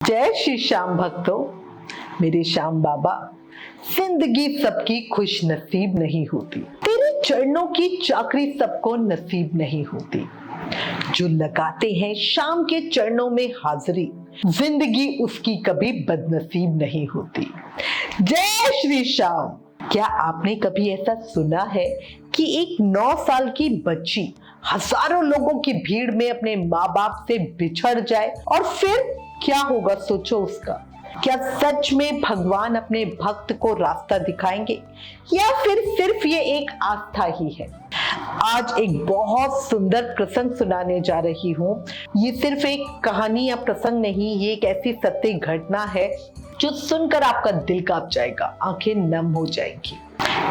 जय श्री श्याम भक्तों, मेरे श्याम बाबा। जिंदगी सबकी खुश नसीब नहीं होती, तेरे चरणों की चाकरी सबको नसीब नहीं होती। जो लगाते हैं शाम के चरणों में हाजिरी, जिंदगी उसकी कभी बदनसीब नहीं होती। जय श्री श्याम। क्या आपने कभी ऐसा सुना है कि एक 9 साल की बच्ची हजारों लोगों की भीड़ में अपने माँ बाप से बिछड़ जाए और फिर क्या होगा सोचो उसका। क्या सच में भगवान अपने भक्त को रास्ता दिखाएंगे या फिर सिर्फ ये एक आस्था ही है। आज एक बहुत सुंदर प्रसंग सुनाने जा रही हूँ। ये सिर्फ एक कहानी या प्रसंग नहीं, ये एक ऐसी सत्य घटना है जो सुनकर आपका दिल कांप जाएगा, आंखें नम हो जाएंगी।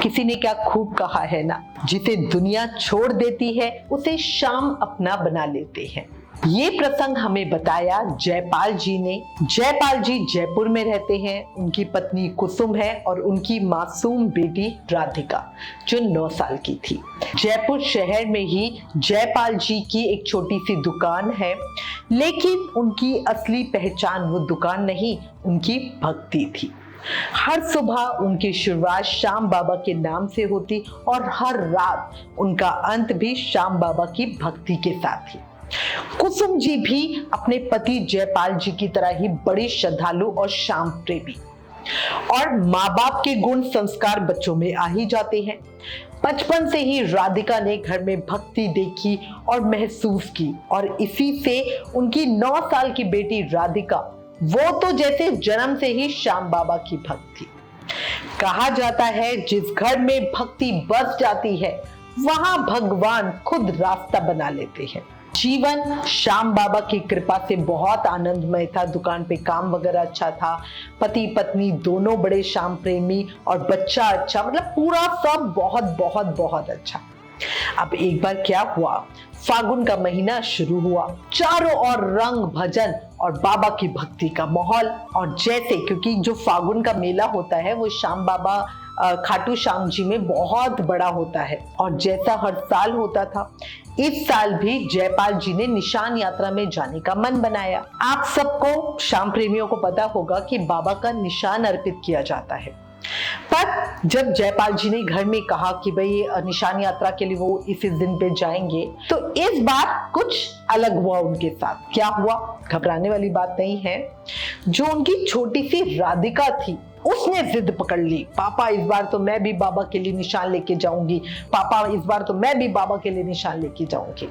किसी ने क्या खूब कहा है ना, जिसे दुनिया छोड़ देती है उसे शाम अपना बना लेते हैं। ये प्रसंग हमें बताया जयपाल जी ने। जयपाल जी जयपुर में रहते हैं। उनकी पत्नी कुसुम है और उनकी मासूम बेटी राधिका जो 9 साल की थी। जयपुर शहर में ही जयपाल जी की एक छोटी सी दुकान है, लेकिन उनकी असली पहचान वो दुकान नहीं, उनकी भक्ति थी। हर सुबह उनकी शुरुआत श्याम बाबा के नाम से होती और हर रात उनका अंत भी श्याम बाबा की भक्ति के साथ ही। कुसुम जी भी अपने पति जयपाल जी की तरह ही बड़ी श्रद्धालु और श्याम प्रेमी, और माँ बाप के गुण संस्कार बच्चों में आ ही जाते हैं। बचपन से ही राधिका ने घर में भक्ति देखी और महसूस की, और इसी से उनकी 9 साल की बेटी राधिका, वो तो जैसे जन्म से ही श्याम बाबा की भक्त थी। कहा जाता है जिस घर में भक्ति बस जाती है वहां भगवान खुद रास्ता बना लेते हैं। जीवन श्याम बाबा की कृपा से बहुत आनंदमय था। दुकान पे काम वगैरह अच्छा था, पति पत्नी दोनों बड़े श्याम प्रेमी, और बच्चा अच्छा, मतलब पूरा सब बहुत बहुत बहुत अच्छा। अब एक बार क्या हुआ, फागुन का महीना शुरू हुआ, चारों ओर रंग भजन और बाबा की भक्ति का माहौल। और जैसे, क्योंकि जो फागुन का मेला होता है वो श्याम बाबा खाटू श्याम जी में बहुत बड़ा होता है, और जैसा हर साल होता था इस साल भी जयपाल जी ने निशान यात्रा में जाने का मन बनाया। आप सबको श्याम प्रेमियों को पता होगा कि बाबा का निशान अर्पित किया जाता है। पर जब जयपाल जी ने घर में कहा कि भाई निशान यात्रा के लिए वो इस दिन पे जाएंगे, तो इस बार कुछ अलग हुआ उनके साथ। क्या हुआ, घबराने वाली बात नहीं है। जो उनकी छोटी सी राधिका थी उसने जिद पकड़ ली, पापा इस बार तो मैं भी बाबा के लिए निशान लेके जाऊंगी, पापा इस बार तो मैं भी बाबा के लिए निशान लेके जाऊंगी।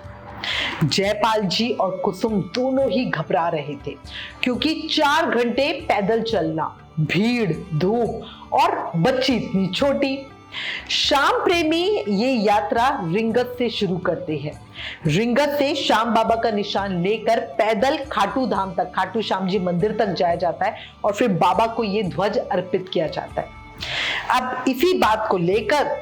जयपाल जी और कुसुम दोनों ही घबरा रहे थे, क्योंकि 4 घंटे पैदल चलना, भीड़, धूप और बच्ची इतनी छोटी। श्याम प्रेमी ये यात्रा रिंगत से शुरू करते हैं। रिंगत से श्याम बाबा का निशान लेकर पैदल खाटू धाम तक, खाटू श्याम जी मंदिर तक जाया जाता है, और फिर बाबा को ये ध्वज अर्पित किया जाता है। अब इसी बात को लेकर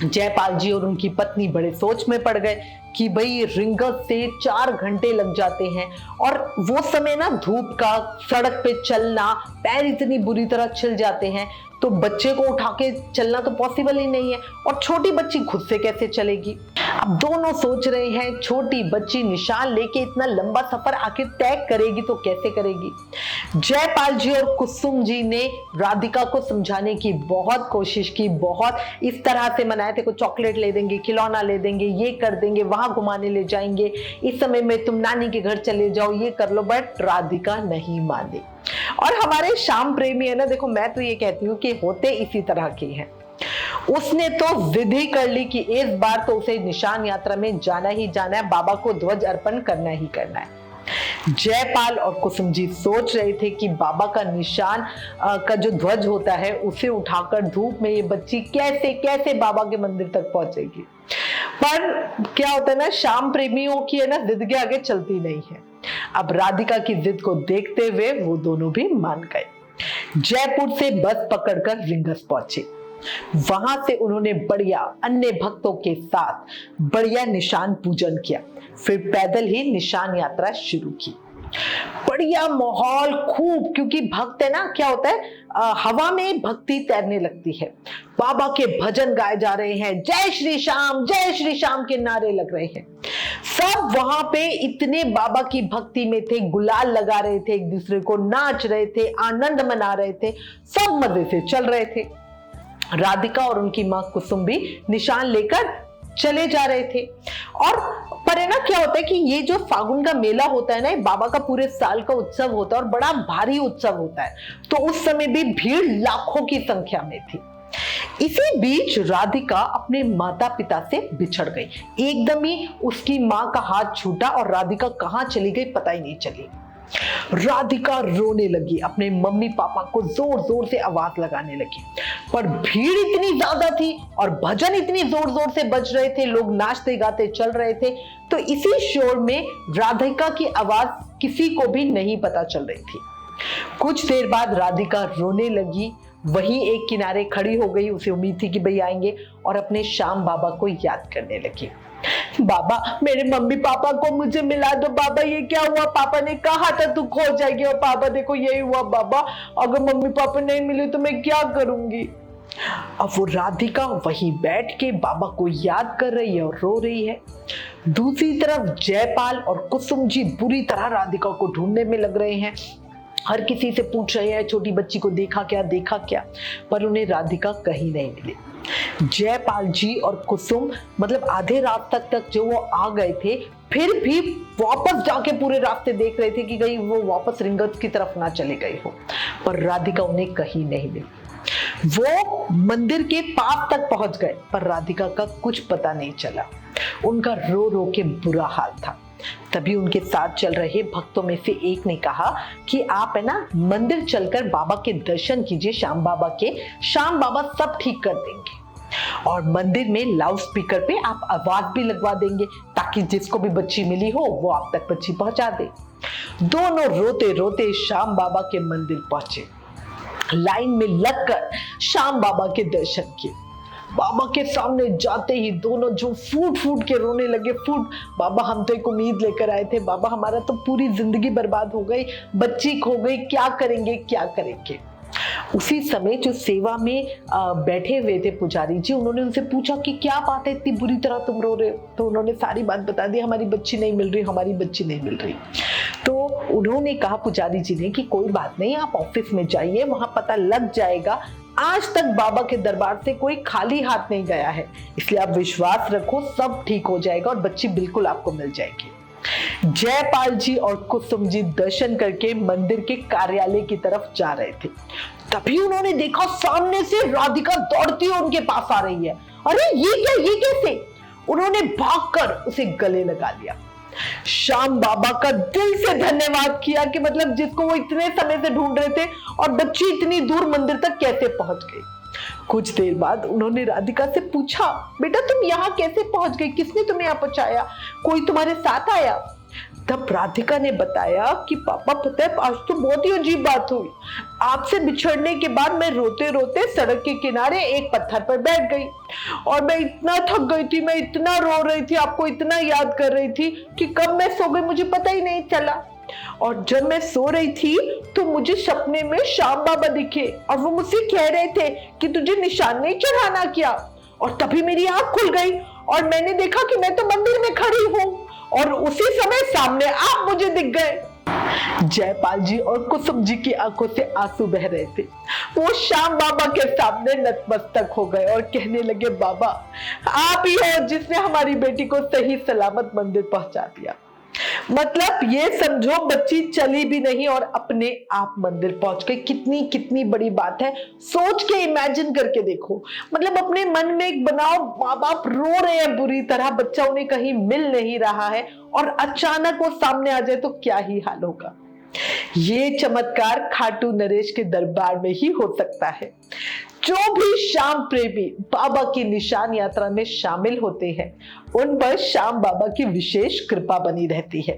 जयपाल जी और उनकी पत्नी बड़े सोच में पड़ गए कि भाई रिंगत से 4 घंटे लग जाते हैं, और वो समय ना धूप का, सड़क पे चलना, पैर इतनी बुरी तरह छिल जाते हैं, तो बच्चे को उठा के चलना तो पॉसिबल ही नहीं है, और छोटी बच्ची खुद से कैसे चलेगी। अब दोनों सोच रहे हैं छोटी बच्ची निशान लेके इतना लंबा सफर आखिर तय करेगी तो कैसे करेगी। जयपाल जी और कुसुम जी ने राधिका को समझाने की बहुत कोशिश की, बहुत इस तरह से मनाए थे, कुछ चॉकलेट ले देंगे, खिलौना ले देंगे, ये कर देंगे, वहां घुमाने ले जाएंगे, इस समय में तुम नानी के घर चले जाओ, ये कर लो, बट राधिका नहीं मानी। और हमारे श्याम प्रेमी है ना, देखो मैं तो ये कहती हूँ कि होते इसी तरह के हैं। उसने तो जिद ही कर ली कि इस बार तो उसे निशान यात्रा में जाना ही जाना है, बाबा को ध्वज अर्पण करना ही करना है। जयपाल और कुसुम जी सोच रहे थे कि बाबा का निशान का जो ध्वज होता है उसे उठाकर धूप में ये बच्ची कैसे कैसे बाबा के मंदिर तक पहुंचेगी। पर क्या होता है ना, श्याम प्रेमियों की है ना जिद के आगे चलती नहीं है। अब राधिका की जिद को देखते हुए वो दोनों भी मान गए। जयपुर से बस पकड़कर रिंगस पहुंचे। वहां से उन्होंने बढ़िया अन्य भक्तों के साथ बढ़िया निशान पूजन किया, फिर पैदल ही निशान यात्रा शुरू की। बढ़िया माहौल खूब, क्योंकि भक्त है ना, क्या होता है हवा में भक्ति तैरने लगती है। बाबा के भजन गाए जा रहे हैं, जय श्री श्याम के नारे लग रहे हैं। सब वहां पे इतने बाबा की भक्ति में थे, गुलाल लगा रहे थे, एक दूसरे को नाच रहे थे, आनंद मना रहे थे, सब मजे से चल रहे थे। राधिका और उनकी मां कुसुम भी निशान लेकर चले जा रहे थे। और पर है ना, क्या होता है कि ये जो फागुन का मेला होता है ना, बाबा का पूरे साल का उत्सव होता है और बड़ा भारी उत्सव होता है, तो उस समय भी भीड़ लाखों की संख्या में थी। इसी बीच राधिका अपने माता पिता से बिछड़ गई। एकदम ही उसकी मां का हाथ छूटा और राधिका कहां चली गई पता ही नहीं चली। राधिका रोने लगी, अपने मम्मी पापा को जोर जोर से आवाज लगाने लगी, पर भीड़ इतनी ज्यादा थी और भजन इतनी जोर जोर से बज रहे थे, लोग नाचते गाते चल रहे थे, तो इसी शोर में राधिका की आवाज किसी को भी नहीं पता चल रही थी। कुछ देर बाद राधिका रोने लगी, वहीं एक किनारे खड़ी हो गई। उसे उम्मीद थी कि भाई आएंगे, और अपने श्याम बाबा को याद करने लगी। बाबा, मेरे मम्मी पापा को मुझे मिला दो। बाबा, ये क्या हुआ? पापा ने कहा था तू खो जाएगी, और पापा देखो यही हुआ। बाबा, अगर मम्मी पापा नहीं मिले तो मैं क्या करूंगी? अब वो राधिका वहीं बैठ के बाबा को याद कर रही है और रो रही है। दूसरी तरफ जयपाल और कुसुम जी बुरी तरह राधिका को ढूंढने में लग रहे हैं। हर किसी से पूछ रहे हैं, छोटी बच्ची को देखा क्या, पर उन्हें राधिका कहीं नहीं मिली। जयपाल जी और कुसुम मतलब आधे रात तक जो वो आ गए थे, फिर भी वापस जाके पूरे रास्ते देख रहे थे कि कहीं वो वापस रिंगत की तरफ ना चले गए हो, पर राधिका उन्हें कहीं नहीं मिली। वो मंदिर के पास तक पहुंच गए, पर राधिका का कुछ पता नहीं चला। उनका रो रो के बुरा हाल था। तभी उनके साथ चल रहे भक्तों में से एक ने कहा कि आप है ना मंदिर चलकर बाबा के दर्शन कीजिए, श्याम बाबा के। श्याम बाबा सब ठीक कर देंगे, और मंदिर में लाउड स्पीकर पे आप आवाज भी लगवा देंगे, ताकि जिसको भी बच्ची मिली हो वो आप तक बच्ची पहुंचा दे। दोनों रोते रोते श्याम बाबा के मंदिर पहुंचे। लाइन में लगकर श्याम बाबा के दर्शन किए। बाबा के सामने जाते ही दोनों जो फूट फूट के रोने लगे। बाबा, हम तो एक उम्मीद लेकर आए थे। बाबा, हमारा तो पूरी जिंदगी बर्बाद हो गई, बच्ची खो गई, क्या करेंगे। उसी समय जो सेवा में बैठे हुए थे पुजारी जी, उन्होंने उनसे पूछा कि क्या बात है, इतनी बुरी तरह तुम रो रहे हो? तो उन्होंने सारी बात बता दी, हमारी बच्ची नहीं मिल रही। तो उन्होंने कहा, पुजारी जी ने, कि कोई बात नहीं, आप ऑफिस में जाइए, वहां पता लग जाएगा। आज तक बाबा के दरबार से कोई खाली हाथ नहीं गया है, इसलिए आप विश्वास रखो, सब ठीक हो जाएगा और बच्ची बिल्कुल आपको मिल जाएगी। जयपाल जी और कुसुम जी दर्शन करके मंदिर के कार्यालय की तरफ जा रहे थे। तभी उन्होंने देखा सामने से राधिका दौड़ती हुई उनके पास आ रही है। अरे ये कैसे? उन्होंने भागकर उसे गले लगा लिया। श्याम बाबा का दिल से धन्यवाद किया कि मतलब जिसको वो इतने समय से ढूंढ रहे थे, और बच्ची इतनी दूर मंदिर तक कैसे पहुंच गई। कुछ देर बाद उन्होंने राधिका से पूछा, बेटा तुम यहाँ कैसे पहुंच गई? किसने तुम्हें यहाँ पहुंचाया? कोई तुम्हारे साथ आया? तब राधिका ने बताया कि पापा, पता है आज तो बहुत ही अजीब बात हुई। आपसे बिछड़ने के बाद मैं रोते रोते सड़क के किनारे एक पत्थर पर बैठ गई, और मैं इतना थक गई थी, मैं इतना रो रही थी, आपको इतना याद कर रही थी कि कब मैं सो गई मुझे पता ही नहीं चला। और जब मैं सो रही थी तो मुझे सपने में श्याम बाबा दिखे, और वो मुझसे कह रहे थे कि तुझे निशान नहीं चढ़ाना क्या। और तभी मेरी आंख खुल गई और मैंने देखा कि मैं तो मंदिर में खड़ी हूँ, और उसी समय सामने आप मुझे दिख गए। जयपाल जी और कुसुम जी की आंखों से आंसू बह रहे थे। वो श्याम बाबा के सामने नतमस्तक हो गए और कहने लगे, बाबा आप ही हो जिसने हमारी बेटी को सही सलामत मंदिर पहुंचा दिया। मतलब ये समझो बच्ची चली भी नहीं और अपने आप मंदिर पहुंच गई। कितनी बड़ी बात है, सोच के इमेजिन करके देखो। मतलब अपने मन में एक बनाओ, माँ बाप रो रहे हैं बुरी तरह, बच्चा उन्हें कहीं मिल नहीं रहा है, और अचानक वो सामने आ जाए तो क्या ही हाल होगा। ये चमत्कार खाटू नरेश के दरबार में ही हो सकता है। जो भी श्याम प्रेमी बाबा की निशान यात्रा में शामिल होते हैं, उन पर श्याम बाबा की विशेष कृपा बनी रहती है,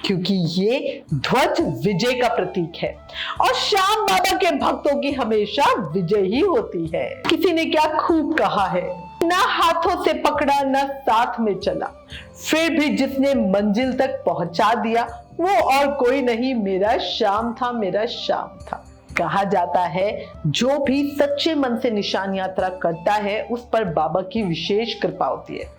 क्योंकि ये ध्वज विजय का प्रतीक है, और श्याम बाबा के भक्तों की हमेशा विजय ही होती है। किसी ने क्या खूब कहा है, ना हाथों से पकड़ा ना साथ में चला, फिर भी जिसने मंजिल तक पहुंचा दिया वो और कोई नहीं, मेरा श्याम था, मेरा श्याम था। कहा जाता है जो भी सच्चे मन से निशान यात्रा करता है उस पर बाबा की विशेष कृपा होती है,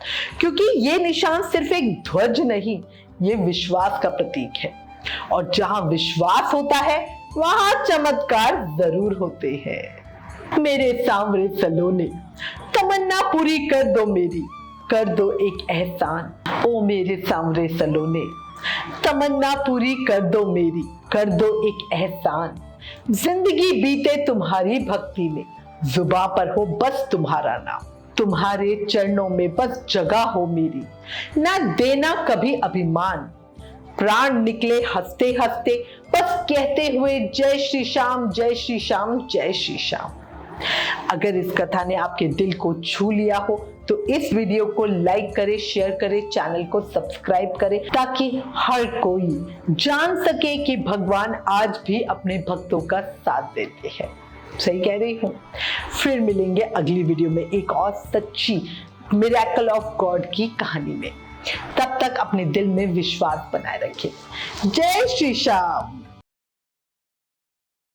क्योंकि ये निशान सिर्फ एक ध्वज नहीं, ये विश्वास का प्रतीक है। और जहां विश्वास होता है वहां चमत्कार जरूर होते हैं। मेरे सांवरे सलोने, तमन्ना पूरी कर दो मेरी, कर दो एक एहसान। ओ मेरे सांवरे सलोने, तमन्ना पूरी कर दो मेरी, कर दो एक एहसान। जिंदगी बीते तुम्हारी भक्ति में, जुबां पर हो बस तुम्हारा नाम। तुम्हारे चरणों में बस जगह हो मेरी, ना देना कभी अभिमान। प्राण निकले हंसते हंसते बस कहते हुए जय श्री श्याम, जय श्री श्याम, जय श्री श्याम। अगर इस कथा ने आपके दिल को छू लिया हो तो इस वीडियो को लाइक करें, शेयर करें, चैनल को सब्सक्राइब करें, ताकि हर कोई जान सके कि भगवान आज भी अपने भक्तों का साथ देते हैं। सही कह रही हूँ। फिर मिलेंगे अगली वीडियो में एक और सच्ची मिरेकल ऑफ गॉड की कहानी में। तब तक अपने दिल में विश्वास बनाए रखें। जय श्री श्याम।